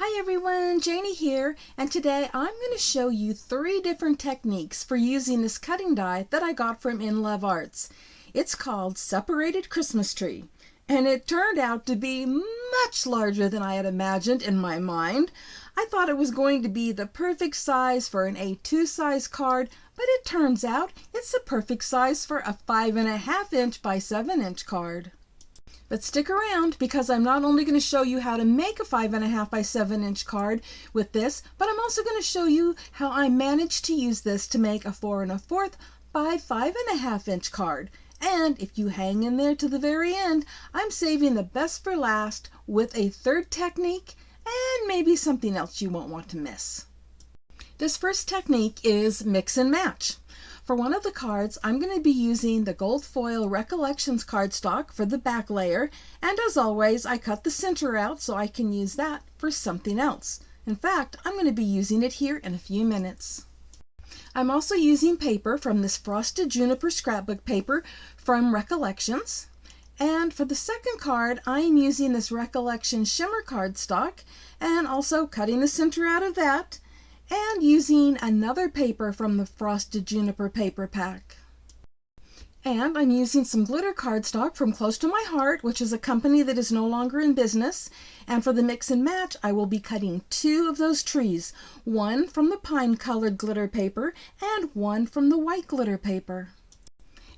Hi everyone, Janie here, and today I'm going to show you 3 different techniques for using this cutting die that I got from InLoveArts. It's called Separated Christmas Tree, and it turned out to be much larger than I had imagined in my mind. I thought it was going to be the perfect size for an A2 size card, but it turns out it's the perfect size for a 5.5 inch by 7 inch card. But stick around, because I'm not only going to show you how to make a 5.5 by 7 inch card with this, but I'm also going to show you how I managed to use this to make a 4 1/4 by 5.5 inch card. And if you hang in there to the very end, I'm saving the best for last with a third technique and maybe something else you won't want to miss. This first technique is mix and match. For one of the cards, I'm going to be using the gold foil Recollections cardstock for the back layer, and as always, I cut the center out so I can use that for something else. In fact, I'm going to be using it here in a few minutes. I'm also using paper from this Frosted Juniper scrapbook paper from Recollections. And for the second card, I am using this Recollection shimmer cardstock and also cutting the center out of that, and using another paper from the Frosted Juniper paper pack. And I'm using some glitter cardstock from Close to My Heart, which is a company that is no longer in business. And for the mix and match, I will be cutting 2 of those trees, one from the pine colored glitter paper and one from the white glitter paper.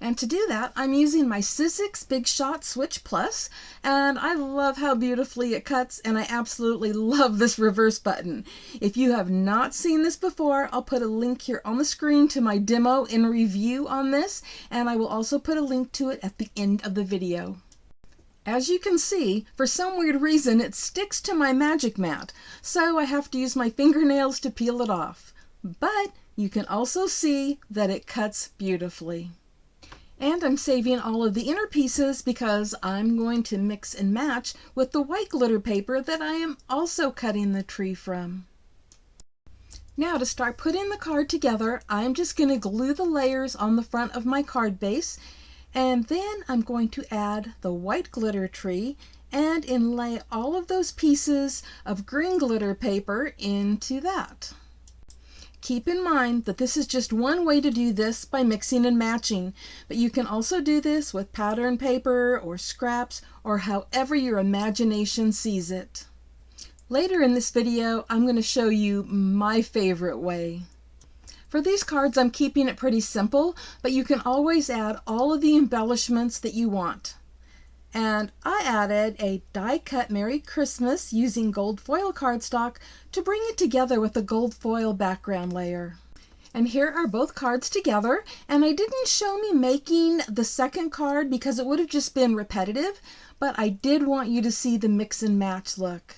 And to do that, I'm using my Sizzix Big Shot Switch Plus, and I love how beautifully it cuts, and I absolutely love this reverse button. If you have not seen this before, I'll put a link here on the screen to my demo and review on this, and I will also put a link to it at the end of the video. As you can see, for some weird reason, it sticks to my magic mat, so I have to use my fingernails to peel it off. But you can also see that it cuts beautifully. And I'm saving all of the inner pieces because I'm going to mix and match with the white glitter paper that I am also cutting the tree from. Now to start putting the card together, I'm just going to glue the layers on the front of my card base, and then I'm going to add the white glitter tree and inlay all of those pieces of green glitter paper into that. Keep in mind that this is just one way to do this by mixing and matching, but you can also do this with pattern paper or scraps or however your imagination sees it. Later in this video, I'm going to show you my favorite way. For these cards, I'm keeping it pretty simple, but you can always add all of the embellishments that you want. And I added a die cut Merry Christmas using gold foil cardstock to bring it together with a gold foil background layer. And here are both cards together, and I didn't show me making the second card because it would have just been repetitive, but I did want you to see the mix and match look.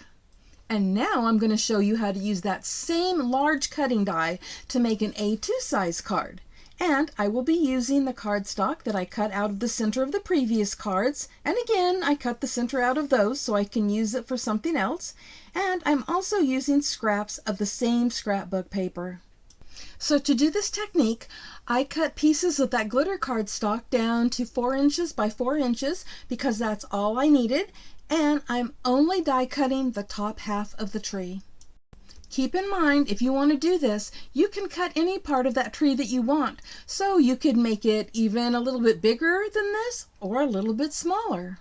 And now I'm going to show you how to use that same large cutting die to make an A2 size card. And I will be using the cardstock that I cut out of the center of the previous cards. And again, I cut the center out of those so I can use it for something else. And I'm also using scraps of the same scrapbook paper. So to do this technique, I cut pieces of that glitter cardstock down to 4 inches by 4 inches because that's all I needed. And I'm only die cutting the top half of the tree. Keep in mind, if you want to do this, you can cut any part of that tree that you want. So you could make it even a little bit bigger than this or a little bit smaller.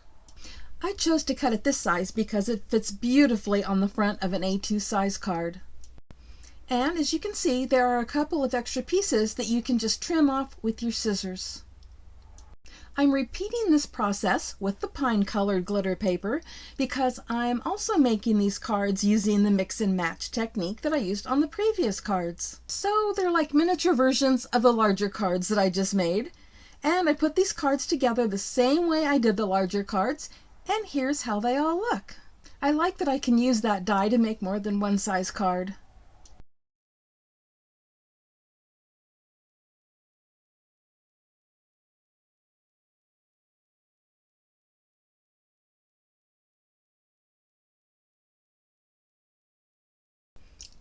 I chose to cut it this size because it fits beautifully on the front of an A2 size card. And as you can see, there are a couple of extra pieces that you can just trim off with your scissors. I'm repeating this process with the pine colored glitter paper because I'm also making these cards using the mix and match technique that I used on the previous cards. So they're like miniature versions of the larger cards that I just made. And I put these cards together the same way I did the larger cards, and here's how they all look. I like that I can use that die to make more than one size card.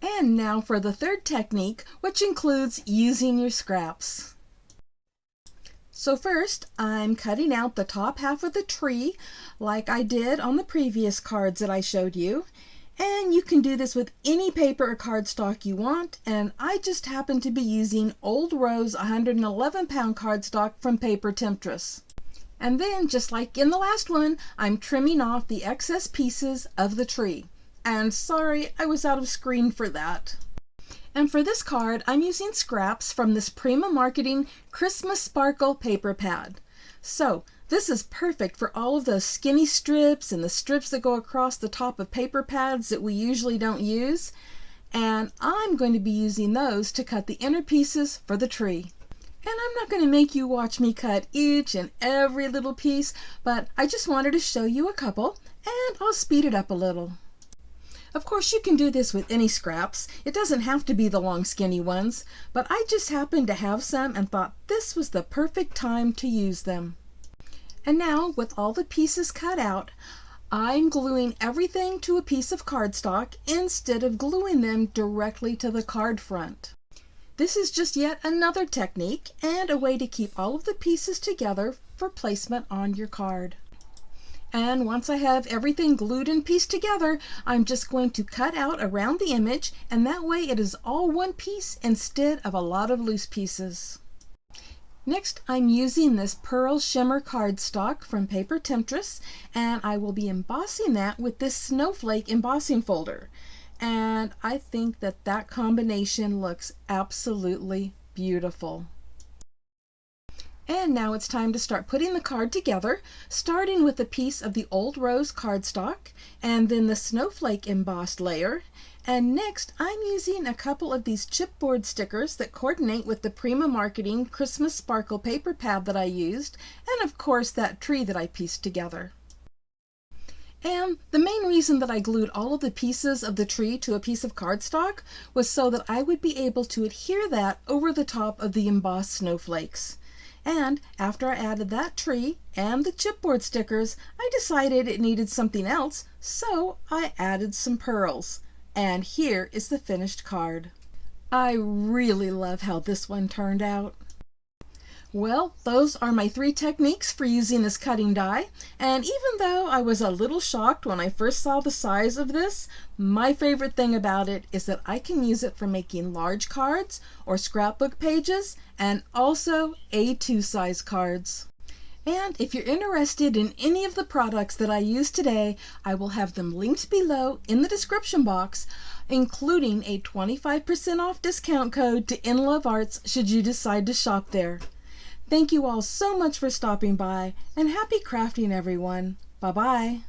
And now for the third technique, which includes using your scraps. So first, I'm cutting out the top half of the tree like I did on the previous cards that I showed you. And you can do this with any paper or cardstock you want, and I just happen to be using Old Rose 111-pound cardstock from Paper Temptress. And then, just like in the last one, I'm trimming off the excess pieces of the tree. And sorry, I was out of screen for that. And for this card, I'm using scraps from this Prima Marketing Christmas Sparkle paper pad. So, this is perfect for all of those skinny strips and the strips that go across the top of paper pads that we usually don't use. And I'm going to be using those to cut the inner pieces for the tree. And I'm not going to make you watch me cut each and every little piece, but I just wanted to show you a couple, and I'll speed it up a little. Of course, you can do this with any scraps. It doesn't have to be the long skinny ones, but I just happened to have some and thought this was the perfect time to use them. And now, with all the pieces cut out, I'm gluing everything to a piece of cardstock instead of gluing them directly to the card front. This is just yet another technique and a way to keep all of the pieces together for placement on your card. And once I have everything glued and pieced together, I'm just going to cut out around the image, and that way it is all one piece instead of a lot of loose pieces. Next, I'm using this Pearl Shimmer cardstock from Paper Temptress, and I will be embossing that with this snowflake embossing folder. And I think that that combination looks absolutely beautiful. And now it's time to start putting the card together, starting with a piece of the Old Rose cardstock, and then the snowflake embossed layer. And next, I'm using a couple of these chipboard stickers that coordinate with the Prima Marketing Christmas Sparkle paper pad that I used, and of course that tree that I pieced together. And the main reason that I glued all of the pieces of the tree to a piece of cardstock was so that I would be able to adhere that over the top of the embossed snowflakes. And after I added that tree and the chipboard stickers, I decided it needed something else, so I added some pearls. And here is the finished card. I really love how this one turned out. Well, those are my 3 techniques for using this cutting die, and even though I was a little shocked when I first saw the size of this, my favorite thing about it is that I can use it for making large cards or scrapbook pages, and also A2 size cards. And if you're interested in any of the products that I used today, I will have them linked below in the description box, including a 25% off discount code to InLoveArts should you decide to shop there. Thank you all so much for stopping by, and happy crafting, everyone. Bye-bye.